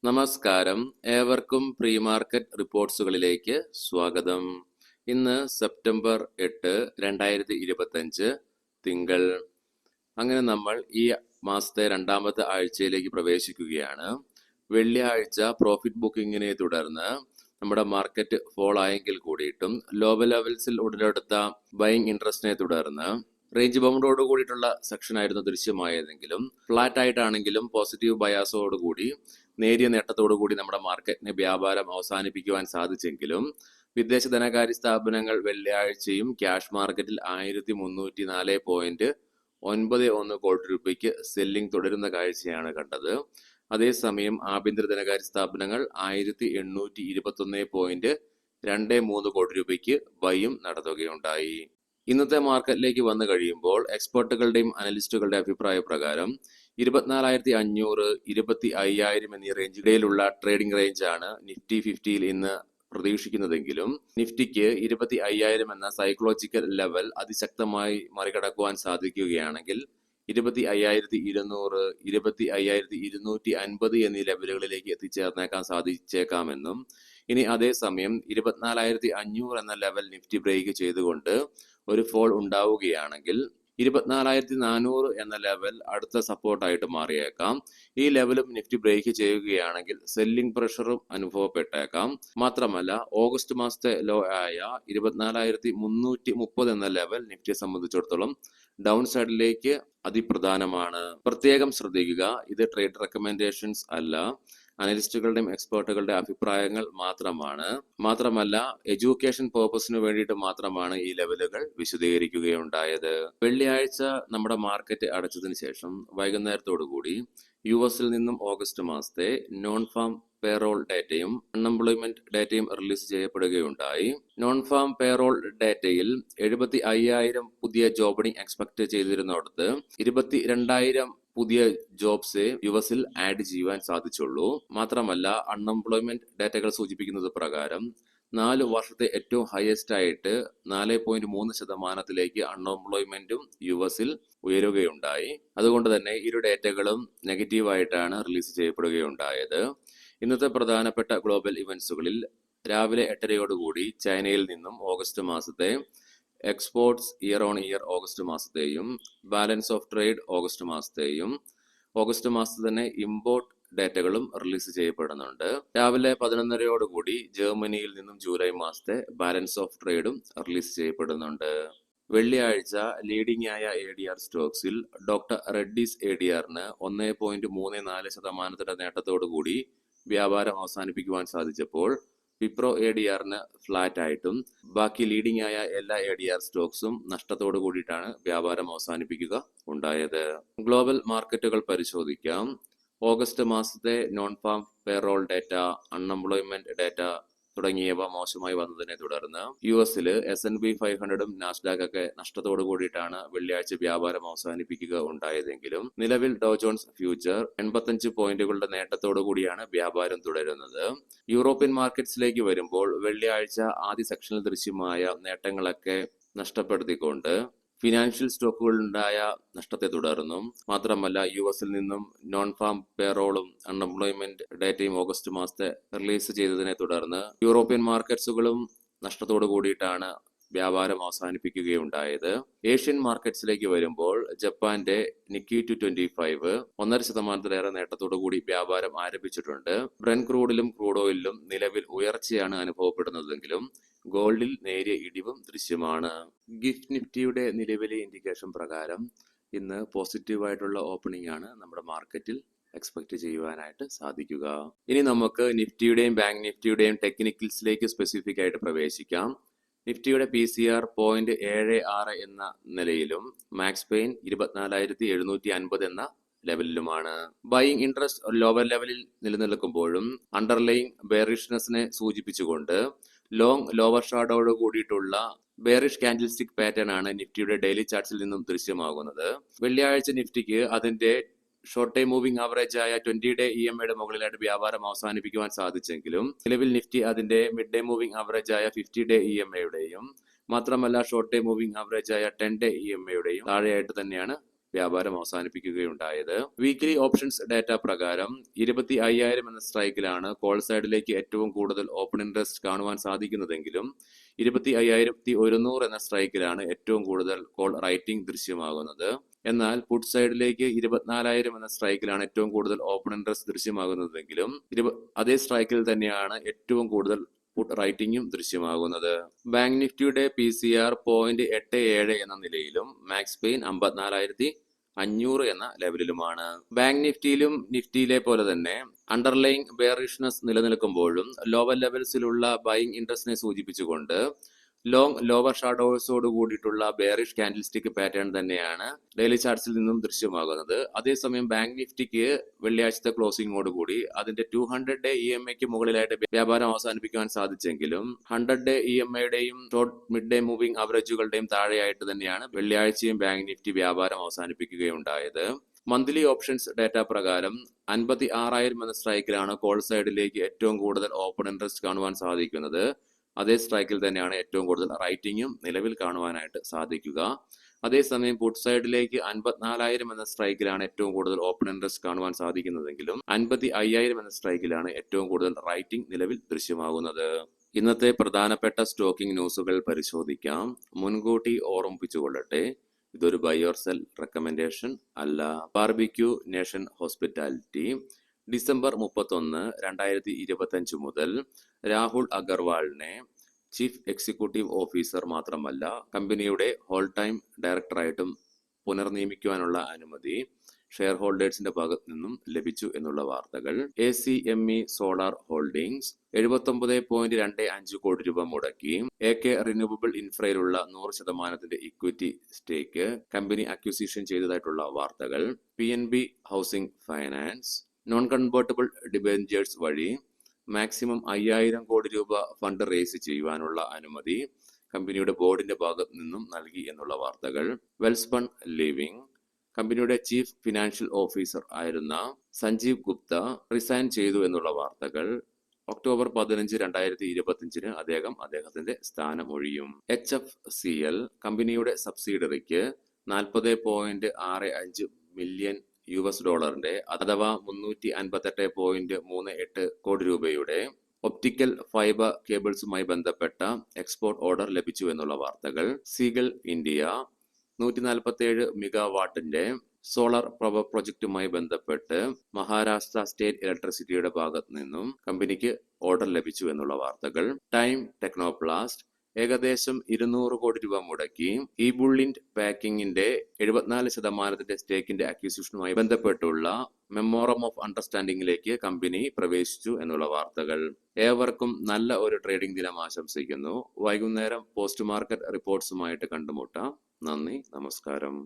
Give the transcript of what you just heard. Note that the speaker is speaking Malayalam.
നമസ്കാരം. ഏവർക്കും പ്രീ മാർക്കറ്റ് റിപ്പോർട്ട്സുകളിലേക്ക് സ്വാഗതം. ഇന്ന് സെപ്റ്റംബർ 8, 2025 തിങ്കൾ. അങ്ങനെ നമ്മൾ ഈ മാസത്തെ രണ്ടാമത്തെ ആഴ്ചയിലേക്ക് പ്രവേശിക്കുകയാണ്. വെള്ളിയാഴ്ച പ്രോഫിറ്റ് ബുക്കിങ്ങിനെ തുടർന്ന് നമ്മുടെ മാർക്കറ്റ് ഫോൾ ആയെങ്കിൽ കൂടിയിട്ടും ലോവർ ലെവൽസിൽ ഉടലെടുത്ത ബൈയിങ് ഇൻട്രസ്റ്റിനെ തുടർന്ന് റേഞ്ച് ബൗണ്ടോട് കൂടിയിട്ടുള്ള സെക്ഷൻ ആയിരുന്നു ദൃശ്യമായതെങ്കിലും ഫ്ലാറ്റ് ആയിട്ടാണെങ്കിലും പോസിറ്റീവ് ബയാസോടുകൂടി നേരിയ നേട്ടത്തോടുകൂടി നമ്മുടെ മാർക്കറ്റിനെ വ്യാപാരം അവസാനിപ്പിക്കുവാൻ സാധിച്ചെങ്കിലും വിദേശ ധനകാര്യ സ്ഥാപനങ്ങൾ വെള്ളിയാഴ്ചയും ക്യാഷ് മാർക്കറ്റിൽ 1304.91 കോടി രൂപയ്ക്ക് സെല്ലിംഗ് തുടരുന്ന കാഴ്ചയാണ് കണ്ടത്. അതേസമയം ആഭ്യന്തര ധനകാര്യ സ്ഥാപനങ്ങൾ 1821.23 കോടി രൂപയ്ക്ക് ബൈയും നടത്തുകയുണ്ടായി. ഇന്നത്തെ മാർക്കറ്റിലേക്ക് വന്നു കഴിയുമ്പോൾ എക്സ്പെർട്ടുകളുടെയും അനലിസ്റ്റുകളുടെ അഭിപ്രായ പ്രകാരം 24,500, 25,000 എന്നീ റേഞ്ചിടയിലുള്ള ട്രേഡിംഗ് റേഞ്ചാണ് നിഫ്റ്റി 50യിൽ ഇന്ന് പ്രതീക്ഷിക്കുന്നതെങ്കിലും നിഫ്റ്റിക്ക് 25,000 എന്ന സൈക്കോളജിക്കൽ ലെവൽ അതിശക്തമായി മറികടക്കുവാൻ സാധിക്കുകയാണെങ്കിൽ 25,200, 25,250 എന്നീ ലെവലുകളിലേക്ക് എത്തിച്ചേർന്നേക്കാൻ സാധിച്ചേക്കാമെന്നും ഇനി അതേസമയം 24,500 എന്ന ലെവൽ നിഫ്റ്റി ബ്രേക്ക് ചെയ്തുകൊണ്ട് ഒരു ഫോൾ ഉണ്ടാവുകയാണെങ്കിൽ 24,400 എന്ന ലെവൽ അടുത്ത സപ്പോർട്ടായിട്ട് മാറിയേക്കാം. ഈ ലെവലും നിഫ്റ്റി ബ്രേക്ക് ചെയ്യുകയാണെങ്കിൽ സെല്ലിംഗ് പ്രഷറും അനുഭവപ്പെട്ടേക്കാം. മാത്രമല്ല ഓഗസ്റ്റ് മാസത്തെ ലോ ആയ 24,330 എന്ന ലെവൽ നിഫ്റ്റിയെ സംബന്ധിച്ചിടത്തോളം ഡൗൺ സൈഡിലേക്ക് അതിപ്രധാനമാണ്. പ്രത്യേകം ശ്രദ്ധിക്കുക, ഇത് ട്രേഡ് റെക്കമെൻഡേഷൻസ് അല്ല, അനലിസ്റ്റുകളുടെയും എക്സ്പേർട്ടുകളുടെ അഭിപ്രായങ്ങൾ മാത്രമാണ്. മാത്രമല്ല എഡ്യൂക്കേഷൻ പേർപ്പസിന് വേണ്ടിയിട്ട് മാത്രമാണ് ഈ ലെവലുകൾ വിശദീകരിക്കുകയുണ്ടായത്. വെള്ളിയാഴ്ച നമ്മുടെ മാർക്കറ്റ് അടച്ചതിന് ശേഷം വൈകുന്നേരത്തോടുകൂടി US-ൽ നിന്നും ഓഗസ്റ്റ് മാസത്തെ നോൺ ഫാം പേറോൾ ഡേറ്റയും അൺഎംപ്ലോയ്മെന്റ് ഡേറ്റയും റിലീസ് ചെയ്യപ്പെടുകയുണ്ടായി. നോൺ ഫാം പേറോൾ ഡേറ്റയിൽ 75,000 പുതിയ ജോബിനിങ് എക്സ്പെക്ട് ചെയ്തിരുന്നിടത്ത് 22,000 പുതിയ ജോബ്സ് US-ൽ ആഡ് ചെയ്യുവാൻ സാധിച്ചുള്ളൂ. മാത്രമല്ല അൺഎംപ്ലോയ്മെന്റ് ഡേറ്റകൾ സൂചിപ്പിക്കുന്നത് പ്രകാരം 4 വർഷത്തെ ഏറ്റവും ഹയസ്റ്റ് ആയിട്ട് 4.3% അൺഎംപ്ലോയ്മെന്റും US-ൽ ഉയരുകയുണ്ടായി. അതുകൊണ്ട് തന്നെ ഇരു ഡേറ്റകളും നെഗറ്റീവായിട്ടാണ് റിലീസ് ചെയ്യപ്പെടുകയുണ്ടായത്. ഇന്നത്തെ പ്രധാനപ്പെട്ട ഗ്ലോബൽ ഇവന്റ്സുകളിൽ രാവിലെ 8:30 ചൈനയിൽ നിന്നും ഓഗസ്റ്റ് മാസത്തെ exports year on year August മാസത്തെയും ബാലൻസ് ഓഫ് ട്രേഡ് ഓഗസ്റ്റ് മാസത്തെയും ഓഗസ്റ്റ് മാസത്തെ തന്നെ ഇമ്പോർട്ട് ഡേറ്റകളും റിലീസ് ചെയ്യപ്പെടുന്നുണ്ട്. രാവിലെ 11:30 ജർമ്മനിയിൽ നിന്നും ജൂലൈ മാസത്തെ ബാലൻസ് ഓഫ് ട്രേഡും റിലീസ് ചെയ്യപ്പെടുന്നുണ്ട്. വെള്ളിയാഴ്ച ലീഡിംഗ് ആയ ADR സ്റ്റോക്സിൽ ഡോക്ടർ റെഡ്ഡീസ് ADRന് 1.34% നേട്ടത്തോടുകൂടി വ്യാപാരം അവസാനിപ്പിക്കുവാൻ സാധിച്ചപ്പോൾ വിപ്രോ ADRന് ഫ്ലാറ്റ് ആയിട്ടും ബാക്കി ലീഡിംഗ് ആയ എല്ലാ ADR സ്റ്റോക്സും നഷ്ടത്തോടു കൂടിയിട്ടാണ് വ്യാപാരം അവസാനിപ്പിക്കുക ഉണ്ടായത്. ഗ്ലോബൽ മാർക്കറ്റുകൾ പരിശോധിക്കാം. ഓഗസ്റ്റ് മാസത്തെ non farm payroll data, unemployment data തുടങ്ങിയവ മോശമായി വന്നതിനെ തുടർന്ന് US-ൽ S&P 500ഉം നാസ്ഡാക്ക് ഒക്കെ നഷ്ടത്തോടു കൂടിയിട്ടാണ് വെള്ളിയാഴ്ച വ്യാപാരം അവസാനിപ്പിക്കുക ഉണ്ടായതെങ്കിലും നിലവിൽ ഡോ ജോൺസ് ഫ്യൂച്ചർ 85 പോയിന്റുകളുടെ നേട്ടത്തോടു കൂടിയാണ് വ്യാപാരം തുടരുന്നത്. യൂറോപ്യൻ മാർക്കറ്റ്സിലേക്ക് വരുമ്പോൾ വെള്ളിയാഴ്ച ആദ്യ സെക്ഷനിൽ ദൃശ്യമായ നേട്ടങ്ങളൊക്കെ നഷ്ടപ്പെടുത്തിക്കൊണ്ട് ഫിനാൻഷ്യൽ സ്റ്റോക്കുകളുണ്ടായ നഷ്ടത്തെ തുടർന്നും മാത്രമല്ല US-ൽ നിന്നും നോൺ ഫാം പേറോളും അൺഎംപ്ലോയ്മെന്റ് ഡേറ്റയും ഓഗസ്റ്റ് മാസത്തെ റിലീസ് ചെയ്തതിനെ തുടർന്ന് യൂറോപ്യൻ മാർക്കറ്റ്സുകളും നഷ്ടത്തോടു കൂടിയിട്ടാണ് വ്യാപാരം അവസാനിപ്പിക്കുകയുണ്ടായത്. ഏഷ്യൻ മാർക്കറ്റ്സിലേക്ക് വരുമ്പോൾ ജപ്പാന്റെ നിക്കി 225 1.5% നേട്ടത്തോടു കൂടി വ്യാപാരം ആരംഭിച്ചിട്ടുണ്ട്. ബ്രെൻ ക്രൂഡിലും ക്രൂഡ് ഓയിലിലും നിലവിൽ ഉയർച്ചയാണ് അനുഭവപ്പെടുന്നതെങ്കിലും ഗോൾഡിൽ നേരിയ ഇടിവും ദൃശ്യമാണ്. ഗിഫ്റ്റ് നിഫ്റ്റിയുടെ നിലവിലെ ഇൻഡിക്കേഷൻ പ്രകാരം ഇന്ന് പോസിറ്റീവായിട്ടുള്ള ഓപ്പണിംഗ് ആണ് നമ്മുടെ മാർക്കറ്റിൽ എക്സ്പെക്ട് ചെയ്യുവാനായിട്ട് സാധിക്കുക. ഇനി നമുക്ക് നിഫ്റ്റിയുടെയും ബാങ്ക് നിഫ്റ്റിയുടെയും ടെക്നിക്കൽസിലേക്ക് സ്പെസിഫിക് ആയിട്ട് പ്രവേശിക്കാം. നിഫ്റ്റിയുടെ PCR 0.76 എന്ന നിലയിലും മാക്സ് പെയിൻ 24,750 എന്ന ലെവലിലുമാണ്. ബൈയിങ് ഇൻട്രസ്റ്റ് ലോവർ ലെവലിൽ നിലനിൽക്കുമ്പോഴും അണ്ടർലൈങ് ബെയറിഷ്നെസ്സിനെ സൂചിപ്പിച്ചുകൊണ്ട് ലോങ് ലോവർ ഷാഡോയോട് കൂടിയിട്ടുള്ള ബെയറിഷ് കാൻഡിൽ സ്റ്റിക് പാറ്റേൺ ആണ് നിഫ്റ്റിയുടെ ഡെയിലി ചാർട്ട്സിൽ നിന്നും ദൃശ്യമാകുന്നത്. വെള്ളിയാഴ്ച നിഫ്റ്റിക്ക് അതിന്റെ ഷോർട്ട് ടൈം മൂവിംഗ് ആവറേജ് ആയ 20-ഡേ EMAയുടെ മുകളിലായിട്ട് വ്യാപാരം അവസാനിപ്പിക്കുവാൻ സാധിച്ചെങ്കിലും നിലവിൽ നിഫ്റ്റി അതിന്റെ മിഡ് ഡേ മൂവിംഗ് ആവറേജ് ആയ 50-ഡേ EMAയുടെയും മാത്രമല്ല ഷോർട്ട് ടൈം മൂവിംഗ് ആവറേജ് ആയ 10-ഡേ EMAയുടെയും താഴെയായിട്ട് തന്നെയാണ് വ്യാപാരം അവസാനിപ്പിക്കുകയുണ്ടായത്. വീക്ക്ലി ഓപ്ഷൻസ് ഡാറ്റ പ്രകാരം 25,000 എന്ന സ്ട്രൈക്കിലാണ് കോൾ സൈഡിലേക്ക് ഏറ്റവും കൂടുതൽ ഓപ്പൺ ഇൻട്രസ്റ്റ് കാണുവാൻ സാധിക്കുന്നതെങ്കിലും 25,100 എന്ന സ്ട്രൈക്കിലാണ് ഏറ്റവും കൂടുതൽ കോൾ റൈറ്റിംഗ് ദൃശ്യമാകുന്നത്. എന്നാൽ പുട്ട് സൈഡിലേക്ക് 24,000 എന്ന സ്ട്രൈക്കിലാണ് ഏറ്റവും കൂടുതൽ ഓപ്പൺ ഇൻട്രസ്റ്റ് ദൃശ്യമാകുന്നതെങ്കിലും അതേ സ്ട്രൈക്കിൽ തന്നെയാണ് ഏറ്റവും കൂടുതൽ പുട്ട് റൈറ്റിംഗും ദൃശ്യമാകുന്നത്. ബാങ്ക് നിഫ്റ്റിയുടെ PCR 0.87 എന്ന നിലയിലും മാക്സ് പെയിൻ 54,500 എന്ന ലെവലിലുമാണ്. ബാങ്ക് നിഫ്റ്റിയിലും നിഫ്റ്റിയിലെ പോലെ തന്നെ അണ്ടർലൈങ് ബെയറിഷ്നെസ് നിലനിൽക്കുമ്പോഴും ലോവർ ലെവൽസിലുള്ള ബൈയിങ് ഇൻട്രസ്റ്റിനെ സൂചിപ്പിച്ചുകൊണ്ട് ലോങ് ലോവർ ഷാഡോസോട് കൂടിയിട്ടുള്ള ബെയറിഷ് കാൻഡിൽ സ്റ്റിക്ക് പാറ്റേൺ തന്നെയാണ് ഡെയിലി ചാർട്ട്സിൽ നിന്നും ദൃശ്യമാകുന്നത്. അതേസമയം ബാങ്ക് നിഫ്റ്റിക്ക് വെള്ളിയാഴ്ചത്തെ ക്ലോസിംഗോട് കൂടി അതിന്റെ 200 ഡേ EMAക്ക് മുകളിലായിട്ട് വ്യാപാരം അവസാനിപ്പിക്കുവാൻ സാധിച്ചെങ്കിലും 100 ഡേ EMAയുടെയും ഷോർട്ട് മിഡ് ഡേ മൂവിംഗ് അവറേജുകളുടെയും താഴെയായിട്ട് തന്നെയാണ് വെള്ളിയാഴ്ചയും ബാങ്ക് നിഫ്റ്റി വ്യാപാരം അവസാനിപ്പിക്കുകയുണ്ടായത്. മന്ത്ലി ഓപ്ഷൻസ് ഡാറ്റ പ്രകാരം 56,000 എന്ന സ്ട്രൈക്കിലാണ് കോൾ സൈഡിലേക്ക് ഏറ്റവും കൂടുതൽ ഓപ്പൺ ഇൻട്രസ്റ്റ് കാണുവാൻ സാധിക്കുന്നത്. അതേ സ്ട്രൈക്കിൽ തന്നെയാണ് ഏറ്റവും കൂടുതൽ റൈറ്റിംഗും നിലവിൽ കാണുവാനായിട്ട് സാധിക്കുക. അതേസമയം പുട്ട് സൈഡിലേക്ക് 54,000 എന്ന സ്ട്രൈക്കിലാണ് ഏറ്റവും കൂടുതൽ ഓപ്പൺ ഇൻട്രസ്റ്റ് കാണുവാൻ സാധിക്കുന്നതെങ്കിലും 55,000 എന്ന സ്ട്രൈക്കിലാണ് ഏറ്റവും കൂടുതൽ റൈറ്റിംഗ് നിലവിൽ ദൃശ്യമാകുന്നത്. ഇന്നത്തെ പ്രധാനപ്പെട്ട സ്റ്റോക്കിംഗ് ന്യൂസുകൾ പരിശോധിക്കാം. മുൻകൂട്ടി ഓർമ്മിപ്പിച്ചുകൊള്ളട്ടെ, ഇതൊരു ബൈ ഓർ സെൽ റെക്കമെൻഡേഷൻ അല്ല. ബാർബിക്യൂ നേഷൻ ഹോസ്പിറ്റാലിറ്റി ഡിസംബർ 31, 2025 മുതൽ രാഹുൽ അഗർവാളിനെ ചീഫ് എക്സിക്യൂട്ടീവ് ഓഫീസർ മാത്രമല്ല കമ്പനിയുടെ ഹോൾ ടൈം ഡയറക്ടറായിട്ടും പുനർനിയമിക്കുവാനുള്ള അനുമതി ഷെയർ ഹോൾഡേഴ്സിന്റെ ഭാഗത്ത് നിന്നും ലഭിച്ചു എന്നുള്ള വാർത്തകൾ. ACME സോളാർ ഹോൾഡിംഗ്സ് 79.25 കോടി രൂപ മുടക്കി AK റിന്യൂവബിൾ ഇൻഫ്രയിലുള്ള 100% ഇക്വിറ്റി സ്റ്റേക്ക് കമ്പനി അക്വിസിഷൻ ചെയ്തതായിട്ടുള്ള വാർത്തകൾ. PNB housing finance non convertible debentures വഴി മാക്സിമം 5,000 കോടി രൂപ ഫണ്ട് റേസ് ചെയ്യുവാനുള്ള അനുമതി കമ്പനിയുടെ ബോർഡിന്റെ ഭാഗത്ത് നിന്നും നൽകി എന്നുള്ള വാർത്തകൾ. വെൽസ്പൺ ലിവിംഗ് കമ്പനിയുടെ ചീഫ് ഫിനാൻഷ്യൽ ഓഫീസർ ആയിരുന്ന സഞ്ജീവ് ഗുപ്ത റിസൈൻ ചെയ്തു എന്നുള്ള വാർത്തകൾ. ഒക്ടോബർ 15, 2025 അദ്ദേഹത്തിന്റെ സ്ഥാനം ഒഴിയും. HFCL കമ്പനിയുടെ സബ്സിഡറിക്ക് $40.65 മില്യൺ അഥവാ 358.38 കോടി രൂപയുടെ ഒപ്റ്റിക്കൽ ഫൈബർ കേബിൾസുമായി ബന്ധപ്പെട്ട എക്സ്പോർട്ട് ഓർഡർ ലഭിച്ചു എന്നുള്ള വാർത്തകൾ. സീഗൽ ഇന്ത്യ 147 മെഗാവാട്ടിന്റെ സോളാർ പവർ പ്രൊജക്ടുമായി ബന്ധപ്പെട്ട് മഹാരാഷ്ട്ര സ്റ്റേറ്റ് ഇലക്ട്രിസിറ്റിയുടെ ഭാഗത്ത് നിന്നും കമ്പനിക്ക് ഓർഡർ ലഭിച്ചു എന്നുള്ള വാർത്തകൾ. ടൈം ടെക്നോപ്ലാസ്റ്റ് ഏകദേശം 200 കോടി രൂപ മുടക്കി ബുള്ളിൻഡ് പാക്കിങ്ങിന്റെ 74% സ്റ്റേക്കിന്റെ അക്വിസിഷനുമായി ബന്ധപ്പെട്ടുള്ള മെമ്മോറം ഓഫ് അണ്ടർസ്റ്റാൻഡിംഗിലേക്ക് കമ്പനി പ്രവേശിച്ചു എന്നുള്ള വാർത്തകൾ. ഏവർക്കും നല്ല ഒരു ട്രേഡിംഗ് ദിനം ആശംസിക്കുന്നു. വൈകുന്നേരം പോസ്റ്റ് മാർക്കറ്റ് റിപ്പോർട്ട്സുമായിട്ട് കണ്ടുമുട്ടാം. നന്ദി, നമസ്കാരം.